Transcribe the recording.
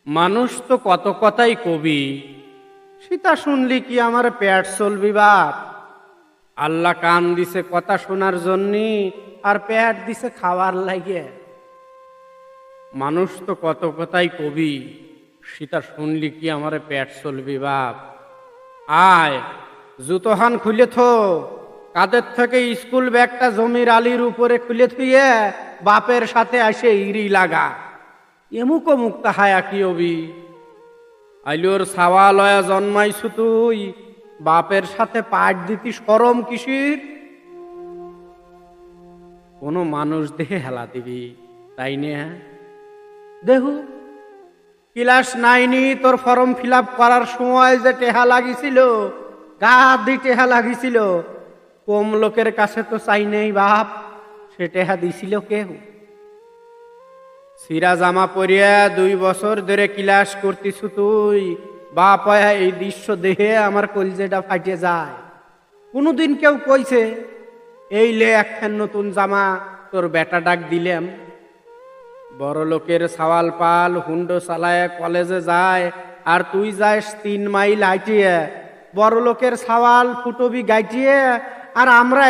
মানুষ তো কত কথাই কবি, সীতা শুনলি কি আমার পেট চলবি বাপ। আল্লাহ কান দিছে কথা শোনার জন্যে, আর পেট দিছে খাওয়ার লাগে। মানুষ তো কত কথাই কবি, সীতা শুনলি কি আমার পেট চলবি বাপ। আয় জুতোহান খুলে থো, কাদের থেকে স্কুল ব্যাগটা জমির আলির উপরে খুলে থুয়ে বাপের সাথে আসে ইরি লাগা। এমুক মুক্তা হায়া কি অবি, আইলোর ছাওয়া লয়া জন্মাইছু তুই, বাপের সাথে পাট দিতি সরম কিসির। কোন মানুষ দেহে হেলা দিবি তাই নে। দেহু ক্লাস 9 তোর ফর্ম ফিল আপ করার সময় যে টেহা লাগিছিল, গা দি টেহা লাগিছিল, কম লোকের কাছে তো চাই নেই বাপ, সে টেহা দিছিল কেউ। সিরা জামা পরিয়া 2 বছর ধরে ক্লাস করতিছু তুই, বাপ এই দৃশ্য দেহে আমার কলজেটা ফাটে যায়। কোনোদিন কেউ কইছে এই লে একখান নতুন জামা তোর বেটা ডাক দিলাম। বড় লোকের সাওয়াল পাল হুন্ডো চালায় কলেজে যায়, আর তুই যাস 3 মাইল হাইটিয়ে বড় লোকের সাওয়াল ফুটবি গাইটিয়ে, আর আমরা